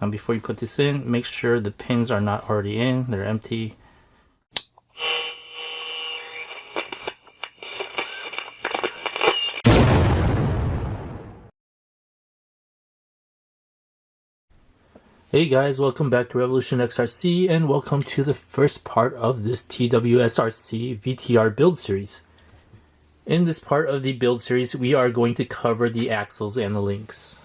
Now before you put this in, make sure the pins are not already in, they're empty. Hey guys, welcome back to Revolution XRC and welcome to the first part of this TWS VTR build series. In this part of the build series, we are going to cover the axles and the links.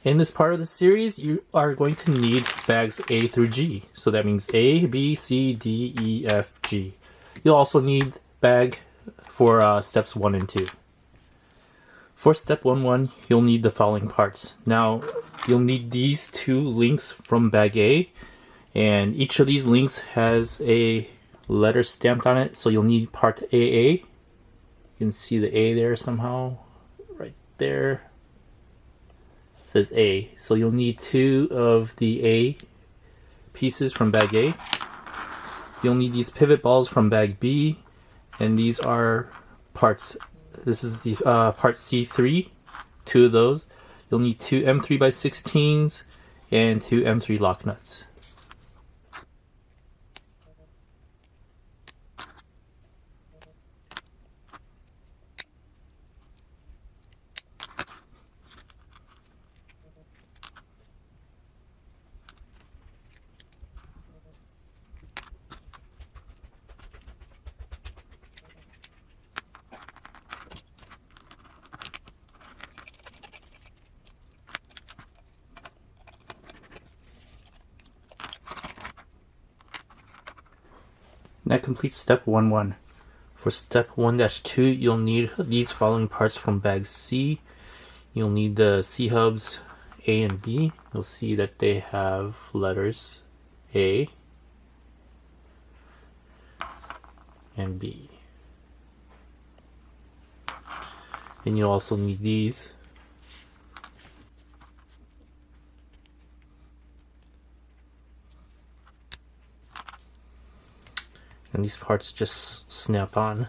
In this part of the series, you are going to need bags A through G. So that means A, B, C, D, E, F, G. You'll also need bag for steps 1 and 2. For step 1, you'll need the following parts. Now, you'll need these 2 links from bag A, and each of these links has a letter stamped on it, so you'll need part AA. You can see the A there somehow, right there. It says A, so you'll need 2 of the A pieces from bag A. You'll need these pivot balls from bag B, and these are parts. This is the part C3, 2 of those. You'll need 2 M3x16s and 2 M3 lock nuts. That completes step 1-1. For step 1-2, you'll need these following parts from bag C. You'll need the C hubs A and B. You'll see that they have letters A and B. And you'll also need these. And these parts just snap on.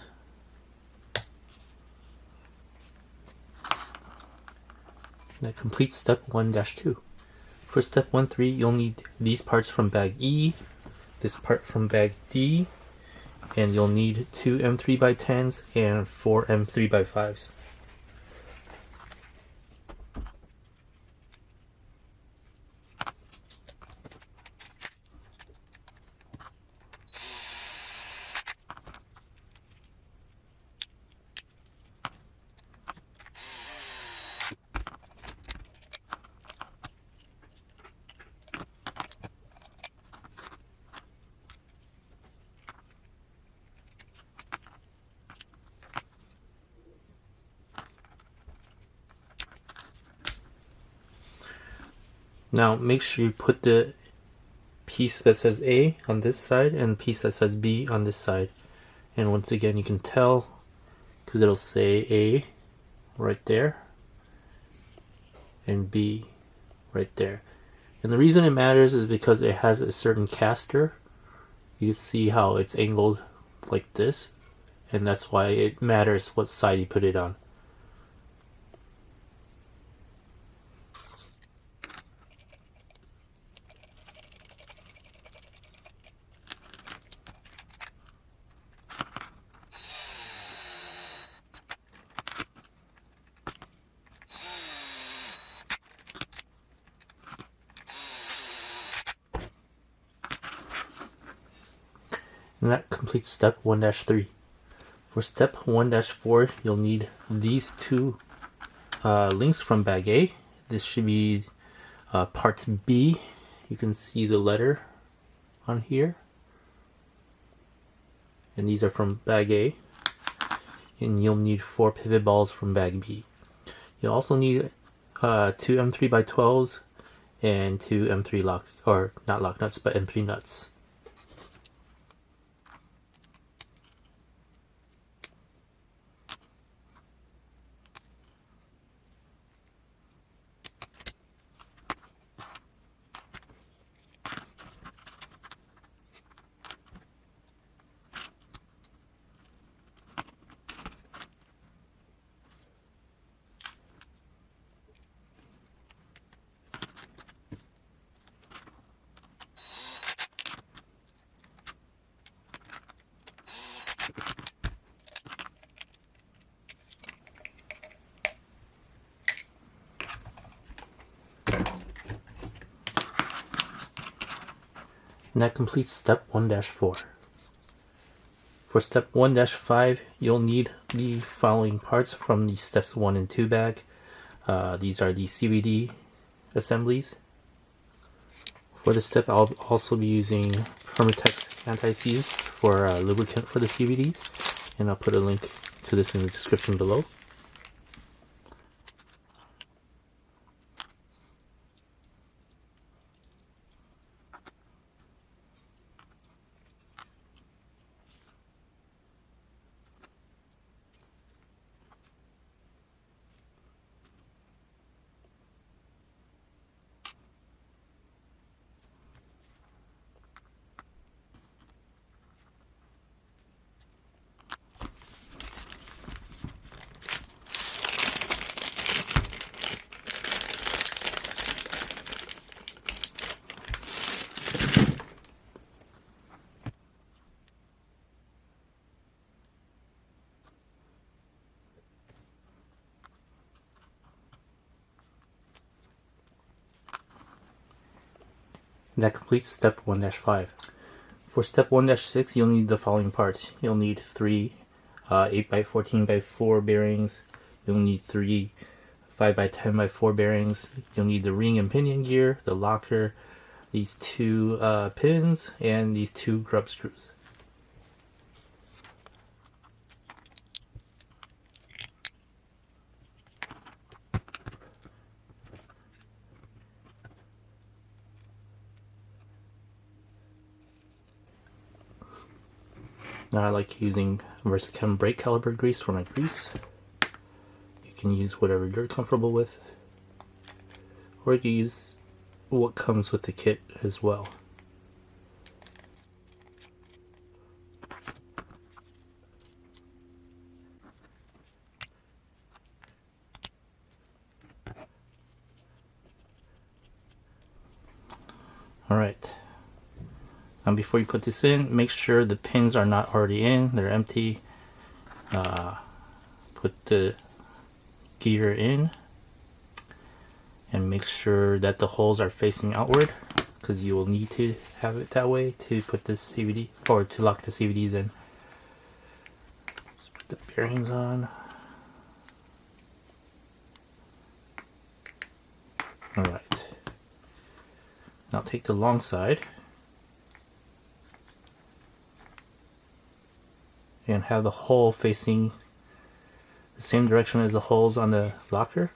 That completes step 1-2. For step 1-3, you'll need these parts from bag E, this part from bag D, and you'll need 2 M3x10s and 4 M3x5s. Now make sure you put the piece that says A on this side and the piece that says B on this side. And once again, you can tell because it'll say A right there and B right there. And the reason it matters is because it has a certain caster. You see how it's angled like this, and that's why it matters what side you put it on. And that completes step 1-3. For step 1-4, you'll need these 2 links from bag A. This should be part B. You can see the letter on here. And these are from bag A. And you'll need 4 pivot balls from bag B. You'll also need 2 M3x12s and 2 M3 lock, or not lock nuts, but M3 nuts. And that completes step 1-4. For step 1-5, you'll need the following parts from the steps 1 and 2 bag. These are the CVD assemblies. For this step, I'll also be using Permatex anti-seize for lubricant for the CVDs, and I'll put a link to this in the description below. That completes step 1-5. For step 1-6, you'll need the following parts. You'll need 3 8x14x4 bearings. You'll need 3 5x10x4 bearings. You'll need the ring and pinion gear, the locker, these 2 pins, and these 2 grub screws. Now I like using Versachem brake caliper grease for my grease. You can use whatever you're comfortable with, or you can use what comes with the kit as well. Alright, now before you put this in, make sure the pins are not already in, they're empty. Put the gear in and make sure that the holes are facing outward, because you will need to have it that way to put this CVD, or to lock the CVDs in. Let's put the bearings on. Alright, now take the long side and have the hole facing the same direction as the holes on the locker,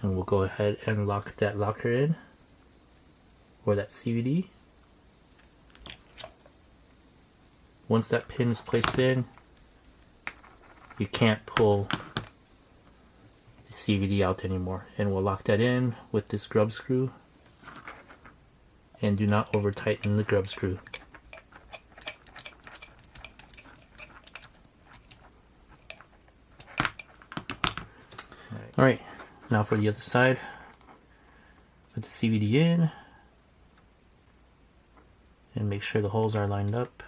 and we'll go ahead and lock that locker in, or that CVD. Once that pin is placed in, you can't pull the CVD out anymore, and we'll lock that in with this grub screw, and do not over tighten the grub screw. Alright, now for the other side, put the CVD in and make sure the holes are lined up.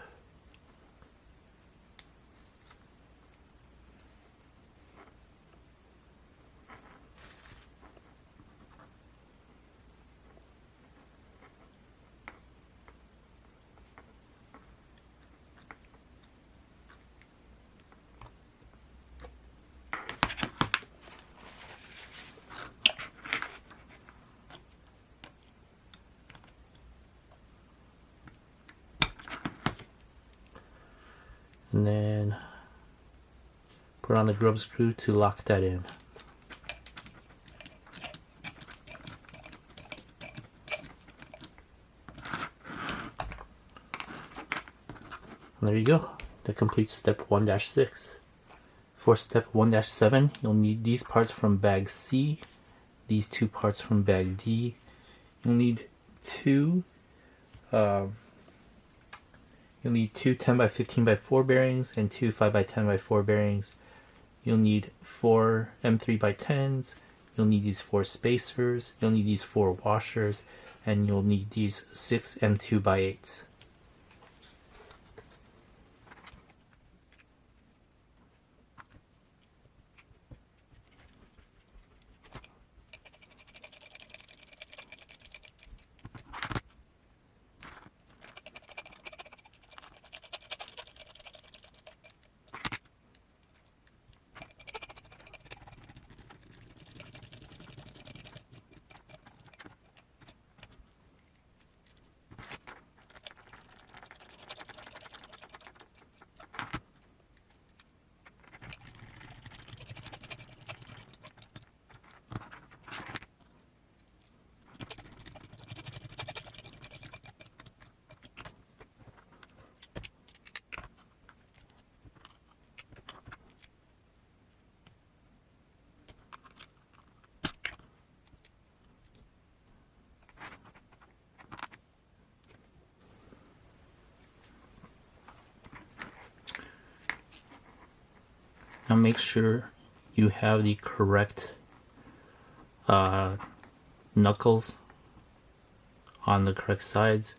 And then put on the grub screw to lock that in. And there you go. That completes step 1-6. For step 1-7, you'll need these parts from bag C, these 2 parts from bag D. You'll need 2 10x15x4 bearings and 2 5x10x4 bearings. You'll need 4 M3x10s. You'll need these 4 spacers. You'll need these 4 washers, and you'll need these 6 M2x8s. Now make sure you have the correct knuckles on the correct sides.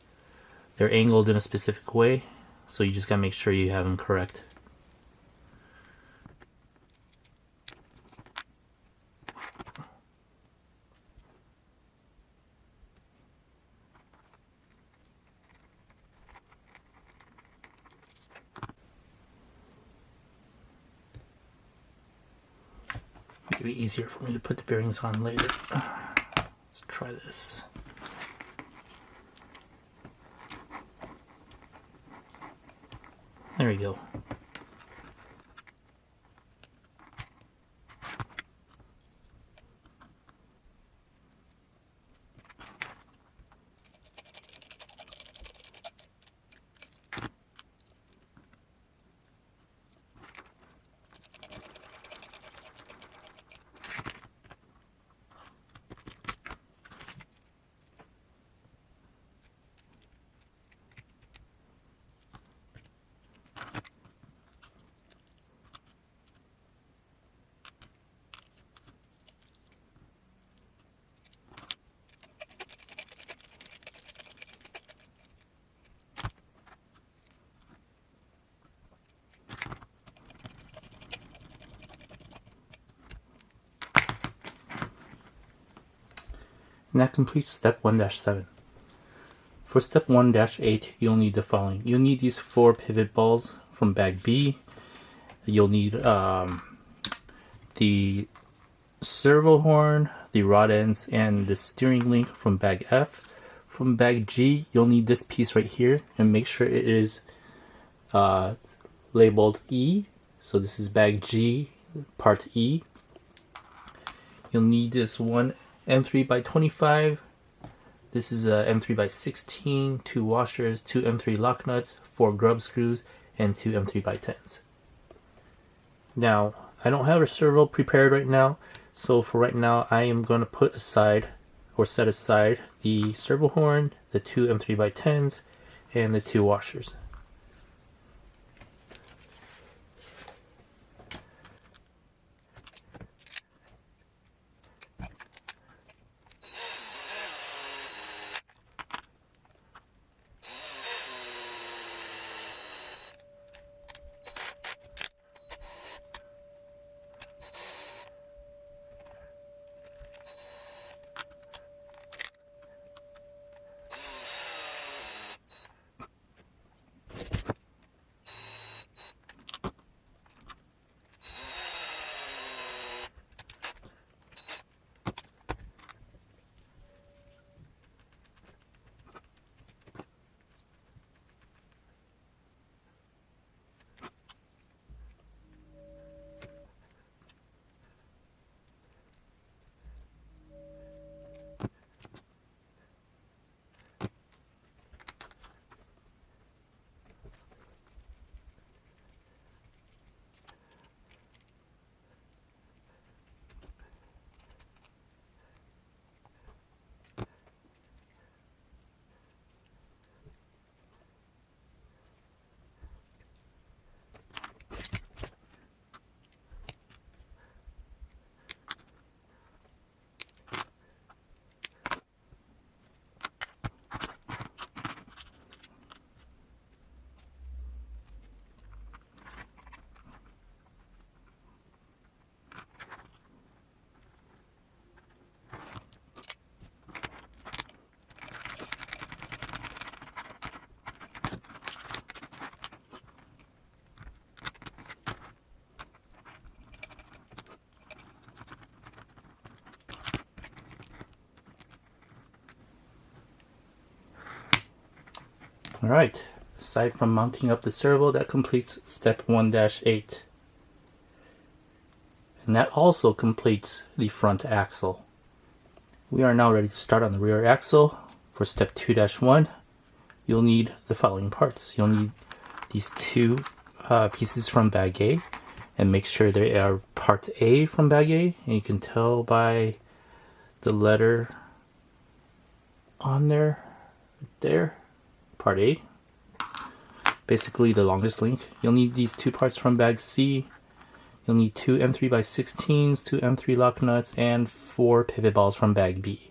They're angled in a specific way, so you just gotta make sure you have them correct. It'll be easier for me to put the bearings on later. Let's try this. There we go. And that completes step 1-7. For step 1-8, you'll need the following. You'll need these 4 pivot balls from bag B. You'll need the servo horn, the rod ends, and the steering link from bag F. From bag G, you'll need this piece right here, and make sure it is labeled E. So this is bag G, part E. You'll need this one M3 by 25. This is a M3 by 16, 2 washers, 2 M3 lock nuts, 4 grub screws, and 2 M3 by 10s. Now, I don't have a servo prepared right now, so for right now I am going to put aside or set aside the servo horn, the 2 M3 by 10s, and the 2 washers. Alright, aside from mounting up the servo, that completes step 1-8. And that also completes the front axle. We are now ready to start on the rear axle. For step 2-1, you'll need the following parts. You'll need these 2 pieces from bag A, and make sure they are part A from bag A, and you can tell by the letter on there, part A, basically the longest link. You'll need these 2 parts from bag C. You'll need 2 M3x16s, 2 M3 lock nuts, and 4 pivot balls from bag B.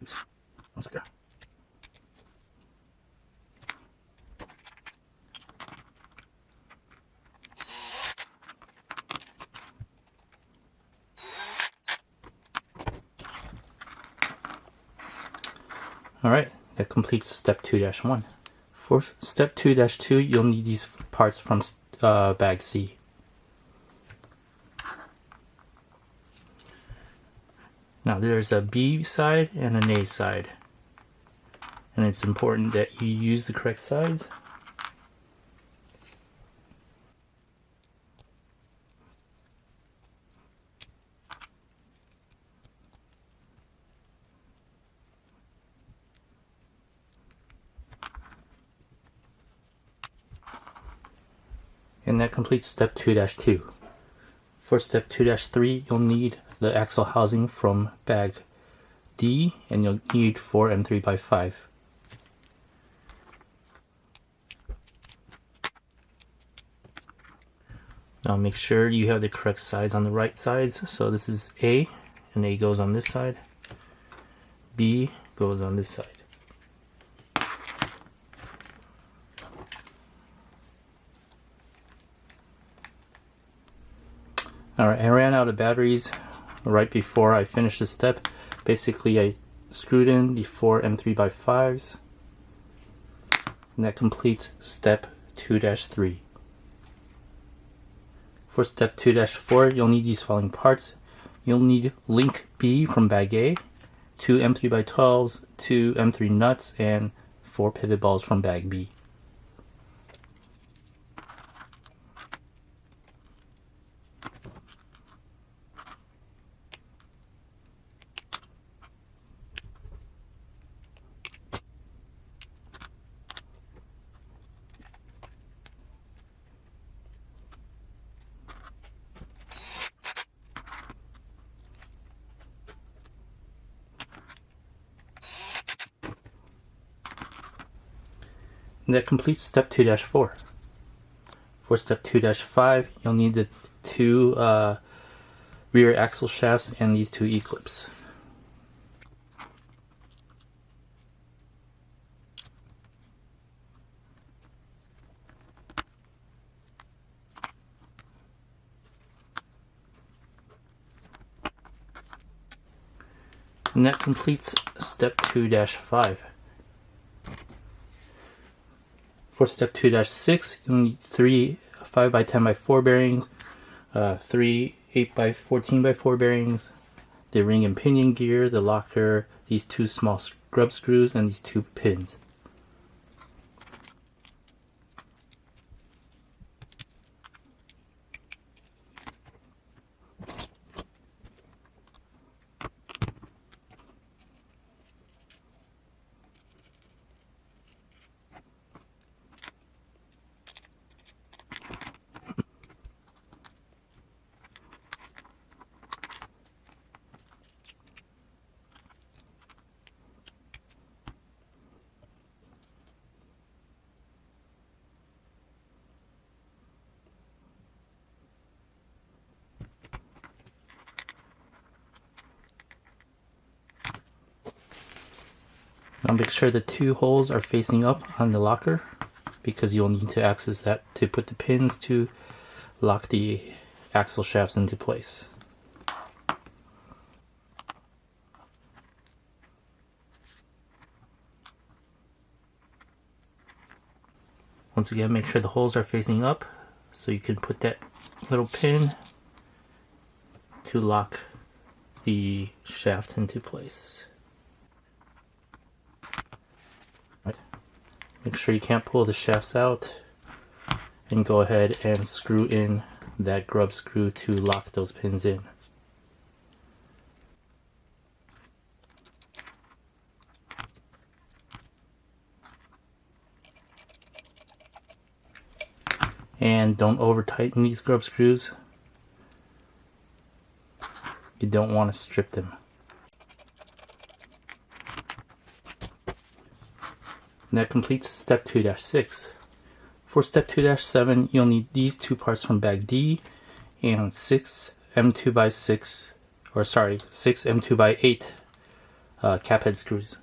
Oops. One second. Alright, that completes step 2-1. For step 2-2, you'll need these parts from bag C. Now there's a B side and an A side, and it's important that you use the correct sides. And that completes step 2-2. For step 2-3, you'll need the axle housing from bag D, and you'll need 4 M3x5. Now make sure you have the correct sides on the right sides. So this is A, and A goes on this side. B goes on this side. Alright, I ran out of batteries right before I finished this step. Basically, I screwed in the 4 M3x5s, and that completes step 2-3. For step 2-4, you'll need these following parts. You'll need link B from bag A, 2 M3x12s, 2 M3 nuts, and 4 pivot balls from bag B. And that completes step 2-4. For step 2-5, you'll need the 2 rear axle shafts and these 2 E-clips. And that completes step 2-5. For step 2-6, you'll need 3 5x10x4 bearings, 3 8x14x4 bearings, the ring and pinion gear, the locker, these 2 small scrub screws, and these 2 pins. Now make sure the 2 holes are facing up on the locker, because you'll need to access that to put the pins to lock the axle shafts into place. Once again, make sure the holes are facing up so you can put that little pin to lock the shaft into place. Right. Make sure you can't pull the shafts out, and go ahead and screw in that grub screw to lock those pins in. And don't over tighten these grub screws. You don't want to strip them. And that completes step 2-6. For step 2-7, you'll need these two parts from bag D and 6 M2x6, or sorry, 6 M2x8 cap head screws.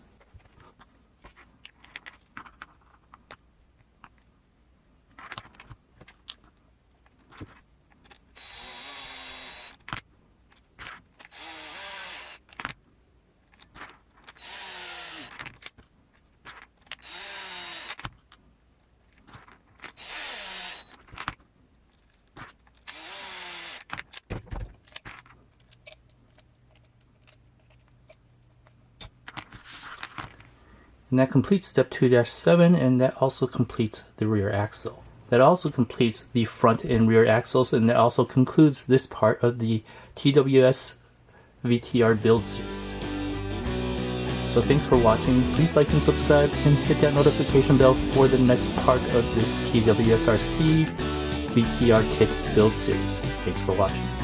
And that completes step 2-7, and that also completes the rear axle. That also completes the front and rear axles, and that also concludes this part of the TWS VTR build series. So thanks for watching. Please like and subscribe and hit that notification bell for the next part of this TWS VTR Kit build series. Thanks for watching.